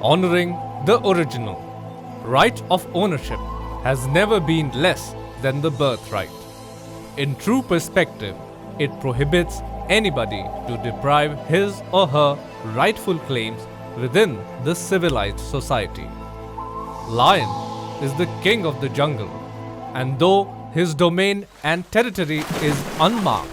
honoring the original. Right of ownership has never been less than the birthright. In true perspective, it prohibits anybody to deprive his or her rightful claims within the civilized society. Lion is the king of the jungle, and though his domain and territory is unmarked,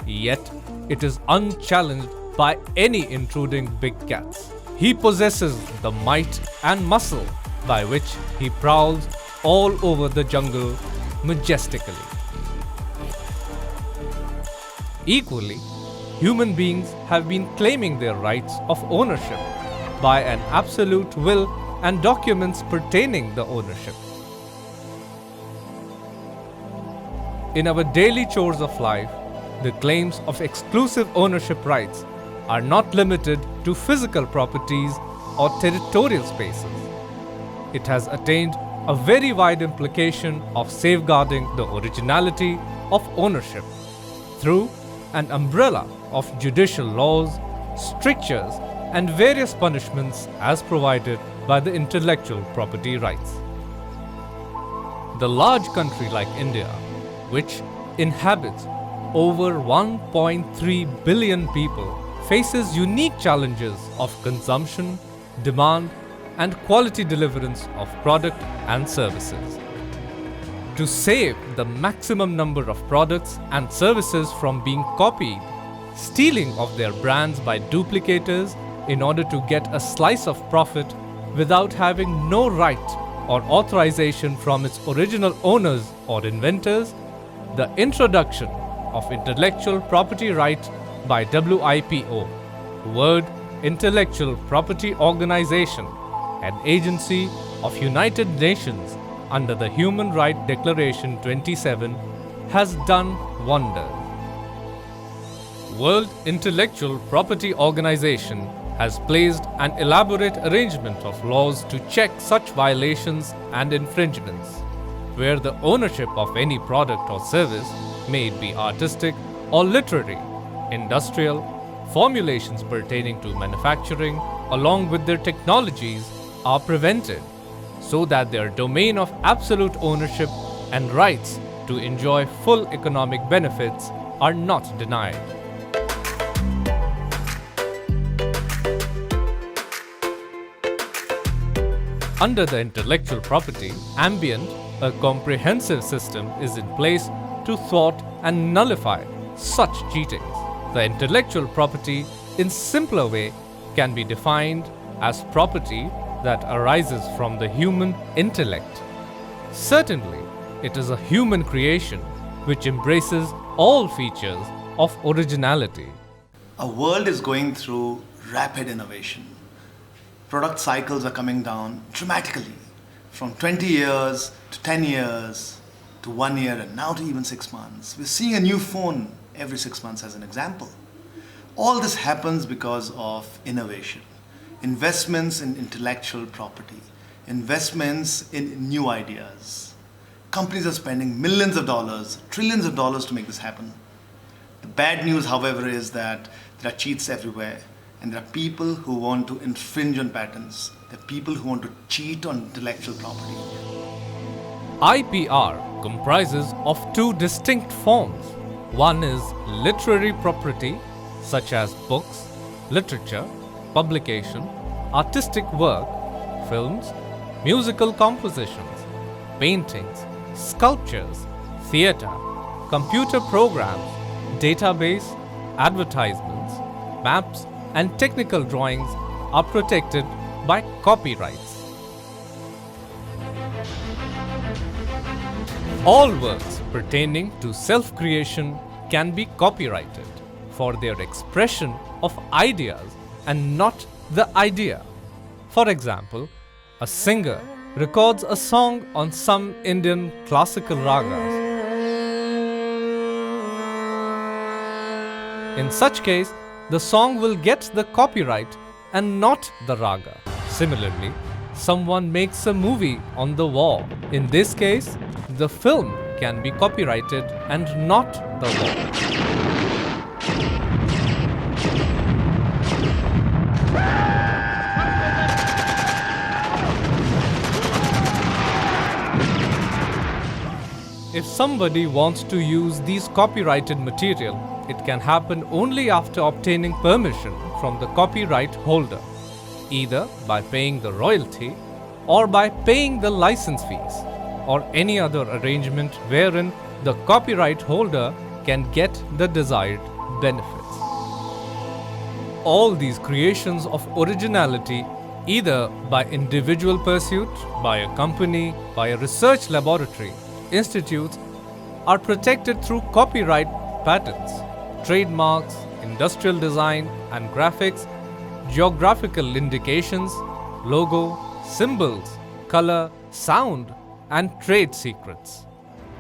yet it is unchallenged by any intruding big cats. He possesses the might and muscle by which he prowls all over the jungle majestically. Equally, human beings have been claiming their rights of ownership by an absolute will and documents pertaining the ownership. In our daily chores of life, the claims of exclusive ownership rights are not limited to physical properties or territorial spaces. It has attained a very wide implication of safeguarding the originality of ownership through an umbrella of judicial laws, strictures, and various punishments as provided by the intellectual property rights. The large country like India, which inhabits over 1.3 billion people, faces unique challenges of consumption, demand, and quality deliverance of product and services. To save the maximum number of products and services from being copied, stealing of their brands by duplicators in order to get a slice of profit without having no right or authorization from its original owners or inventors, the introduction of intellectual property right by WIPO, World Intellectual Property Organization, an agency of United Nations under the Human Rights Declaration 27, has done wonders. World Intellectual Property Organization has placed an elaborate arrangement of laws to check such violations and infringements, where the ownership of any product or service, may it be artistic or literary, industrial, formulations pertaining to manufacturing, along with their technologies, are prevented, so that their domain of absolute ownership and rights to enjoy full economic benefits are not denied. Under the intellectual property ambient, a comprehensive system is in place to thwart and nullify such cheatings. The intellectual property, in simpler way, can be defined as property that arises from the human intellect. Certainly, it is a human creation which embraces all features of originality. Our world is going through rapid innovation. Product cycles are coming down dramatically, from 20 years to 10 years to 1 year and now to even 6 months. We're seeing a new phone every 6 months as an example. All this happens because of innovation. Investments in intellectual property, investments in new ideas. Companies are spending millions of dollars, trillions of dollars to make this happen. The bad news, however, is that there are cheats everywhere, and there are people who want to infringe on patents. There are people who want to cheat on intellectual property. IPR comprises of two distinct forms. One is literary property, such as books, literature, publication, artistic work, films, musical compositions, paintings, sculptures, theatre, computer programs, database, advertisements, maps, and technical drawings are protected by copyrights. All works pertaining to self-creation can be copyrighted for their expression of ideas and not the idea. For example, a singer records a song on some Indian classical ragas. In such case, the song will get the copyright and not the raga. Similarly, someone makes a movie on the wall. In this case, the film can be copyrighted and not the wall. If somebody wants to use these copyrighted material, it can happen only after obtaining permission from the copyright holder, either by paying the royalty or by paying the license fees, or any other arrangement wherein the copyright holder can get the desired benefits. All these creations of originality, either by individual pursuit, by a company, by a research laboratory, institutes, are protected through copyright patents, trademarks, industrial design and graphics, geographical indications, logo, symbols, color, sound, and trade secrets.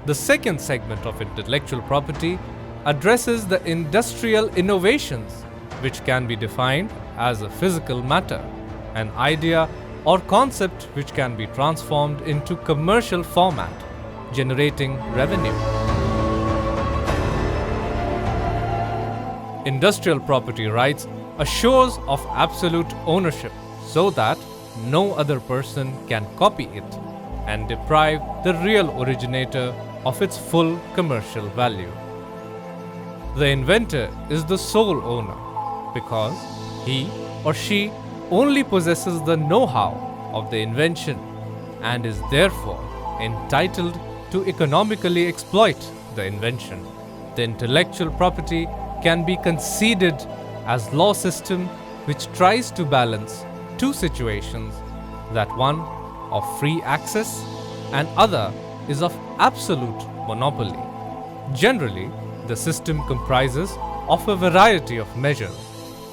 The second segment of intellectual property addresses the industrial innovations, which can be defined as a physical matter, an idea or concept which can be transformed into commercial format, generating revenue. Industrial property rights assures of absolute ownership so that no other person can copy it and deprive the real originator of its full commercial value. The inventor is the sole owner because he or she only possesses the know-how of the invention and is therefore entitled to economically exploit the invention. The intellectual property can be considered as law system which tries to balance two situations, that one of free access and other is of absolute monopoly. Generally, the system comprises of a variety of measures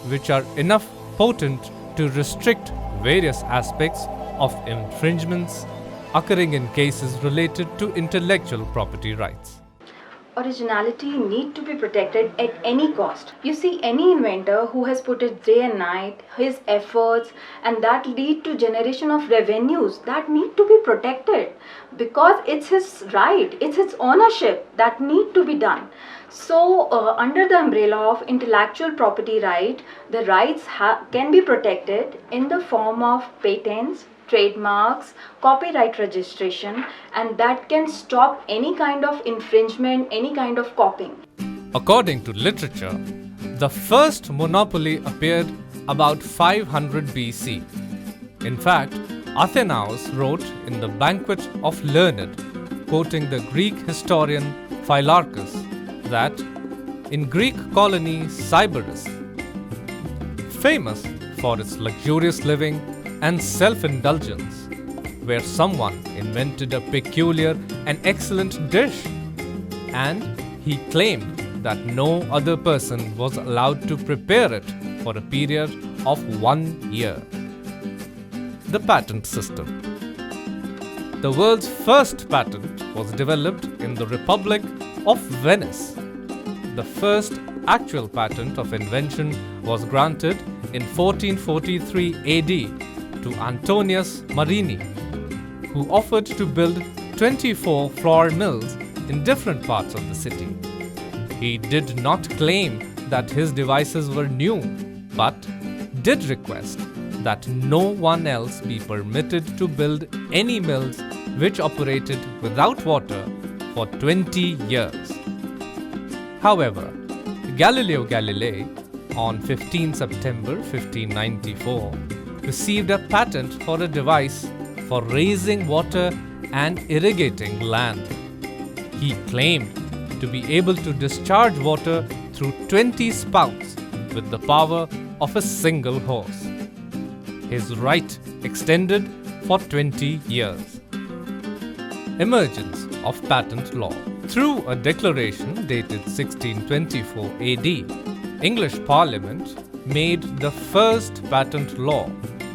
which are enough potent to restrict various aspects of infringements occurring in cases related to intellectual property rights. Originality need to be protected at any cost. You see, any inventor who has put it day and night, his efforts, and that lead to generation of revenues that need to be protected because it's his right, it's his ownership that need to be done. So under the umbrella of intellectual property right, the rights can be protected in the form of patents, trademarks, copyright registration, and that can stop any kind of infringement, any kind of copying. According to literature, the first monopoly appeared about 500 BC. In fact, Athenaeus wrote in the Banquet of Learned, quoting the Greek historian Phylarchus, that in Greek colony Sybaris, famous for its luxurious living and self-indulgence, where someone invented a peculiar and excellent dish, and he claimed that no other person was allowed to prepare it for a period of 1 year. The patent system. The world's first patent was developed in the Republic of Venice. The first actual patent of invention was granted in 1443 AD to Antonius Marini, who offered to build 24 flour mills in different parts of the city. He did not claim that his devices were new, but did request that no one else be permitted to build any mills which operated without water for 20 years. However, Galileo Galilei, on 15 September 1594, received a patent for a device for raising water and irrigating land. He claimed to be able to discharge water through 20 spouts with the power of a single horse. His right extended for 20 years. Emergence of patent law. Through a declaration dated 1624 AD, English Parliament made the first patent law,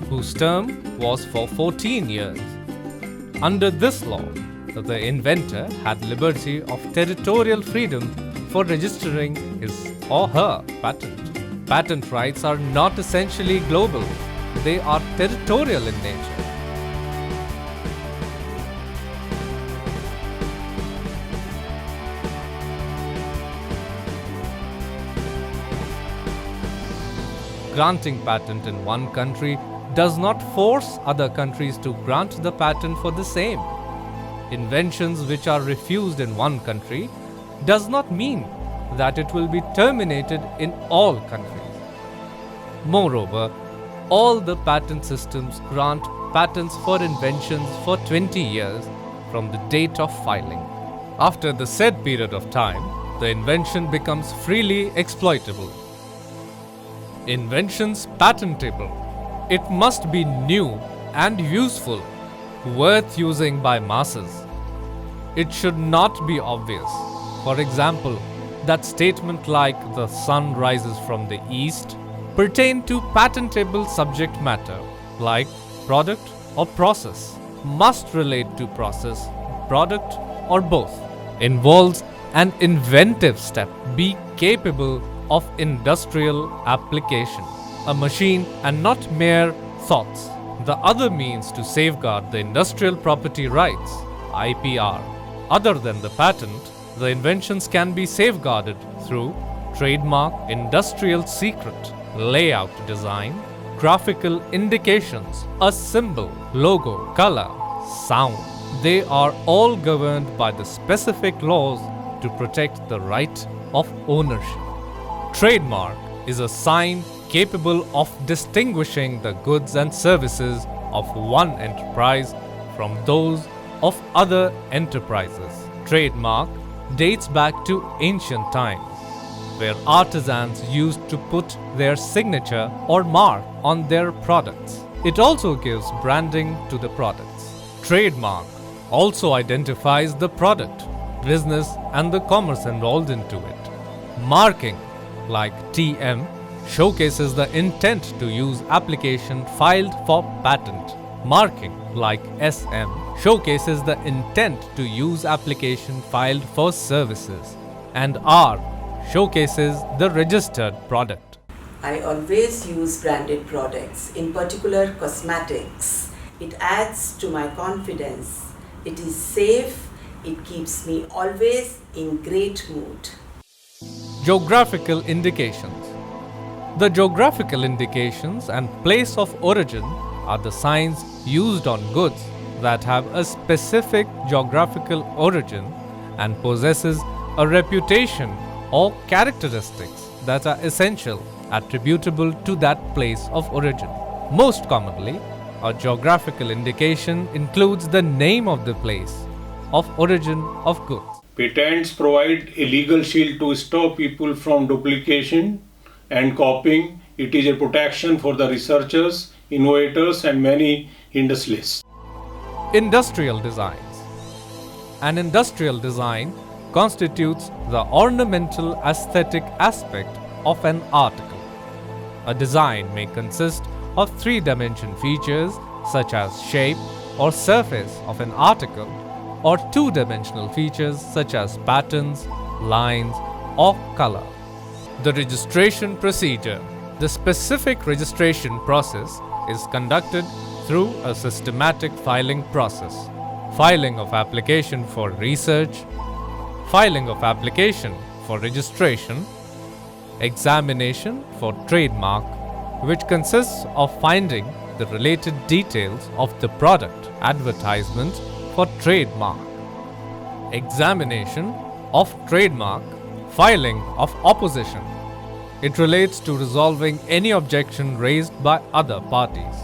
whose term was for 14 years. Under this law, the inventor had liberty of territorial freedom for registering his or her patent. Patent rights are not essentially global, they are territorial in nature. Granting patent in one country does not force other countries to grant the patent for the same. Inventions which are refused in one country does not mean that it will be terminated in all countries. Moreover, all the patent systems grant patents for inventions for 20 years from the date of filing. After the said period of time, the invention becomes freely exploitable. Inventions patentable. It must be new and useful, worth using by masses. It should not be obvious. For example, that statement like "the sun rises from the east" pertain to patentable subject matter like product or process, must relate to process, product, or both. Involves an inventive step, be capable of industrial application, a machine and not mere thoughts. The other means to safeguard the industrial property rights, IPR. Other than the patent, the inventions can be safeguarded through trademark, industrial secret, layout design, graphical indications, a symbol, logo, color, sound. They are all governed by the specific laws to protect the right of ownership. Trademark is a sign capable of distinguishing the goods and services of one enterprise from those of other enterprises. Trademark dates back to ancient times, where artisans used to put their signature or mark on their products. It also gives branding to the products. Trademark also identifies the product, business, and the commerce involved into it. Marking, like TM, showcases the intent to use application filed for patent. Marking, like SM, showcases the intent to use application filed for services. And R showcases the registered product. I always use branded products, in particular cosmetics. It adds to my confidence. It is safe. It keeps me always in great mood. Geographical indications. The geographical indications and place of origin are the signs used on goods that have a specific geographical origin and possesses a reputation or characteristics that are essential, attributable to that place of origin. Most commonly, a geographical indication includes the name of the place of origin of goods. Patents provide a legal shield to stop people from duplication and copying. It is a protection for the researchers, innovators, and many industrialists. Industrial designs. An industrial design constitutes the ornamental aesthetic aspect of an article. A design may consist of three-dimension features such as shape or surface of an article, or two-dimensional features such as patterns, lines, or color. The registration procedure. The specific registration process is conducted through a systematic filing process. Filing of application for research, filing of application for registration, examination for trademark, which consists of finding the related details of the product, advertisement for trademark, examination of trademark, filing of opposition. It relates to resolving any objection raised by other parties.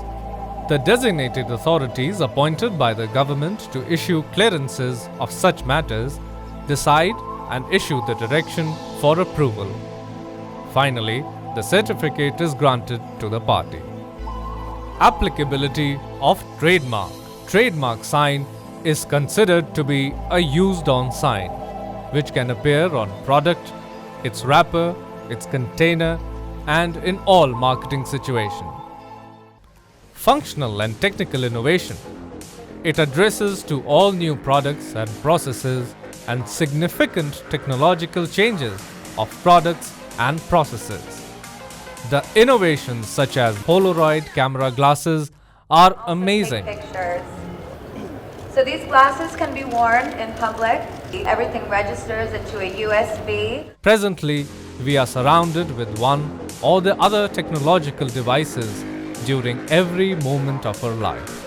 The designated authorities appointed by the government to issue clearances of such matters decide and issue the direction for approval. Finally, the certificate is granted to the party. Applicability of trademark. Trademark sign is considered to be a used-on sign, which can appear on product, its wrapper, its container, and in all marketing situations. Functional and technical innovation. It addresses to all new products and processes and significant technological changes of products and processes. The innovations such as Polaroid camera glasses are amazing. Take pictures. So these glasses can be worn in public. Everything registers into a USB. Presently, we are surrounded with one or the other technological devices during every moment of our life.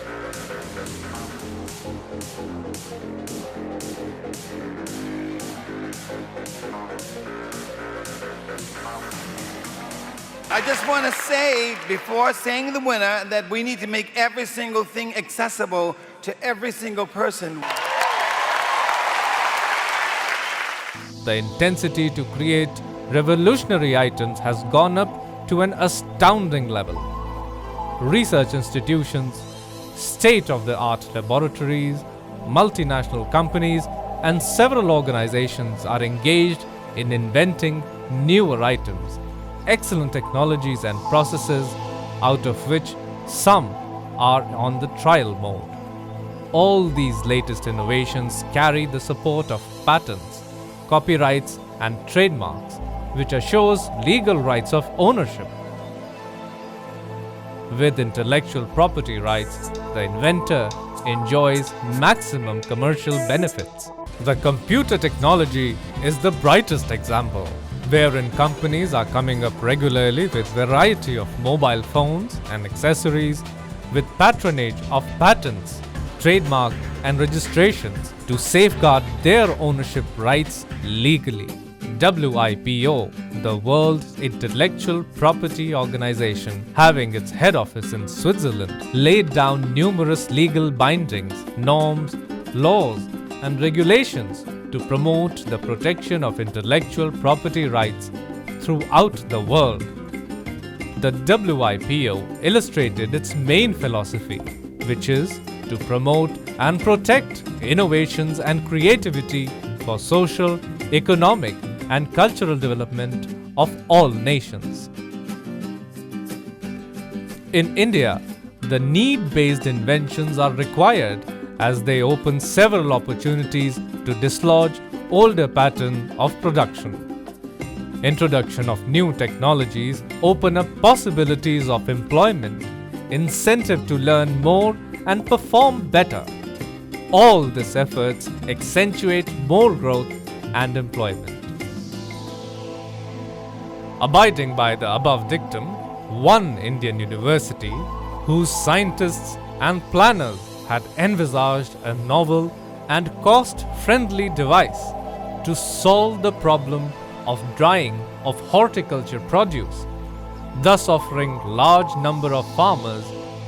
I just want to say, before saying the winner, that we need to make every single thing accessible to every single person. The intensity to create revolutionary items has gone up to an astounding level. Research institutions, state-of-the-art laboratories, multinational companies, and several organizations are engaged in inventing newer items, excellent technologies and processes, out of which some are on the trial mode. All these latest innovations carry the support of patents, copyrights, and trademarks, which assures legal rights of ownership. With intellectual property rights, the inventor enjoys maximum commercial benefits. The computer technology is the brightest example, wherein companies are coming up regularly with variety of mobile phones and accessories with patronage of patents, trademark and registrations to safeguard their ownership rights legally. WIPO, the World's Intellectual Property Organization, having its head office in Switzerland, laid down numerous legal bindings, norms, laws, and regulations to promote the protection of intellectual property rights throughout the world. The WIPO illustrated its main philosophy, which is to promote and protect innovations and creativity for social, economic, and cultural development of all nations. In India, the need-based inventions are required as they open several opportunities to dislodge older pattern of production. Introduction of new technologies open up possibilities of employment, incentive to learn more and perform better. All these efforts accentuate more growth and employment. Abiding by the above dictum, one Indian university, whose scientists and planners had envisaged a novel and cost-friendly device to solve the problem of drying of horticulture produce, thus offering large number of farmers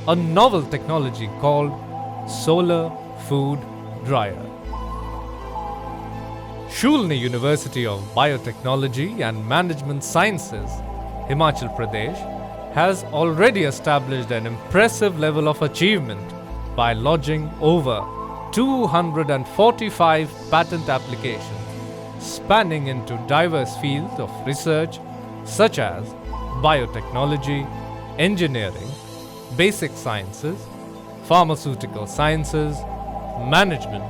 a novel technology called solar food dryer. Shulni University of Biotechnology and Management Sciences, Himachal Pradesh, has already established an impressive level of achievement by lodging over 245 patent applications spanning into diverse fields of research such as biotechnology, engineering, basic sciences, pharmaceutical sciences, management,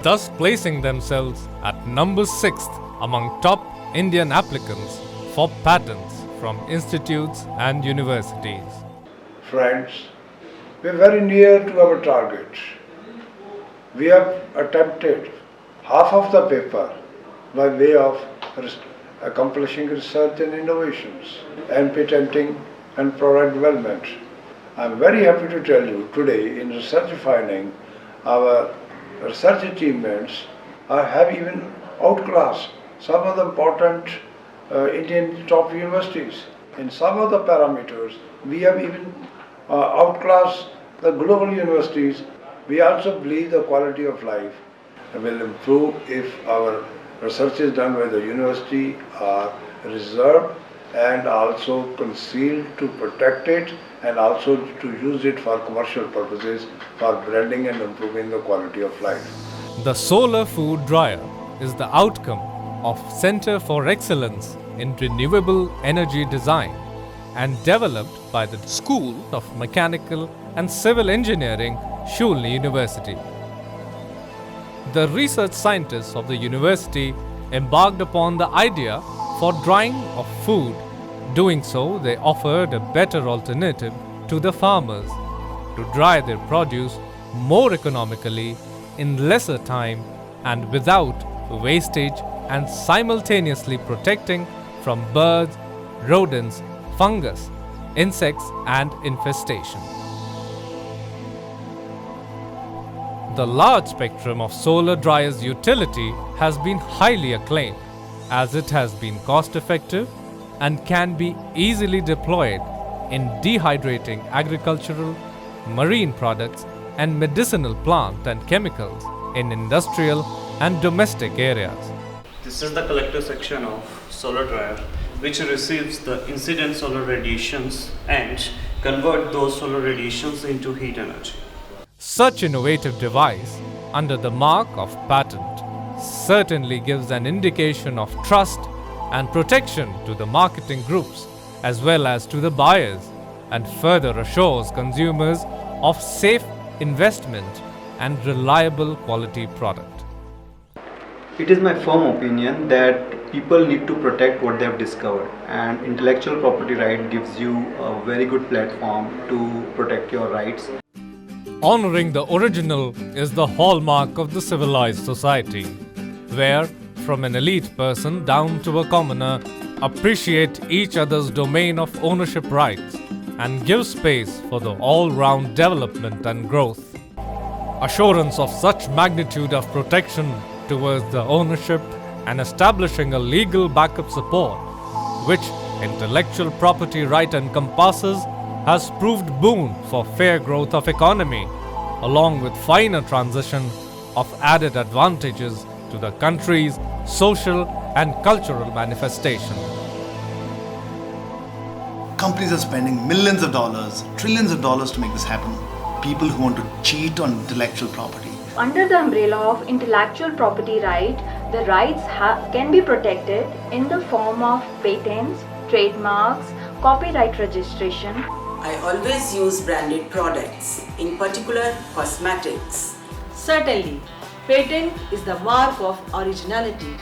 thus placing themselves at number 6th among top Indian applicants for patents from institutes and universities. Friends, we are very near to our target. We have attempted half of the paper by way of accomplishing research and innovations and patenting and product development. I am very happy to tell you today in research finding our research achievements have even outclassed some of the important Indian top universities. In some of the parameters, we have even outclassed the global universities. We also believe the quality of life will improve if our research is done by the university are reserved and also concealed to protect it and also to use it for commercial purposes for branding and improving the quality of life. The solar food dryer is the outcome of Center for Excellence in Renewable Energy Design and developed by the School of Mechanical and Civil Engineering, Shulni University. The research scientists of the university embarked upon the idea for drying of food. Doing so, they offered a better alternative to the farmers to dry their produce more economically in lesser time and without wastage, and simultaneously protecting from birds, rodents, fungus, insects and infestation. the large spectrum of solar dryers' utility has been highly acclaimed, as it has been cost-effective and can be easily deployed in dehydrating agricultural, marine products and medicinal plant and chemicals in industrial and domestic areas. This is the collector section of solar dryer, which receives the incident solar radiations and convert those solar radiations into heat energy. Such innovative device, under the mark of patent, certainly gives an indication of trust and protection to the marketing groups as well as to the buyers, and further assures consumers of safe investment and reliable quality product. It is my firm opinion that people need to protect what they have discovered, and intellectual property right gives you a very good platform to protect your rights. Honoring the original is the hallmark of the civilized society, where from an elite person down to a commoner appreciate each other's domain of ownership rights and give space for the all-round development and growth. Assurance of such magnitude of protection towards the ownership and establishing a legal backup support, which intellectual property right encompasses, has proved boon for fair growth of economy, along with finer transition of added advantages to the country's social and cultural manifestation. Companies are spending millions of dollars, trillions of dollars to make this happen. People who want to cheat on intellectual property. Under the umbrella of intellectual property right, the rights can be protected in the form of patents, trademarks, copyright registration. I always use branded products, in particular cosmetics. Certainly, patent is the mark of originality.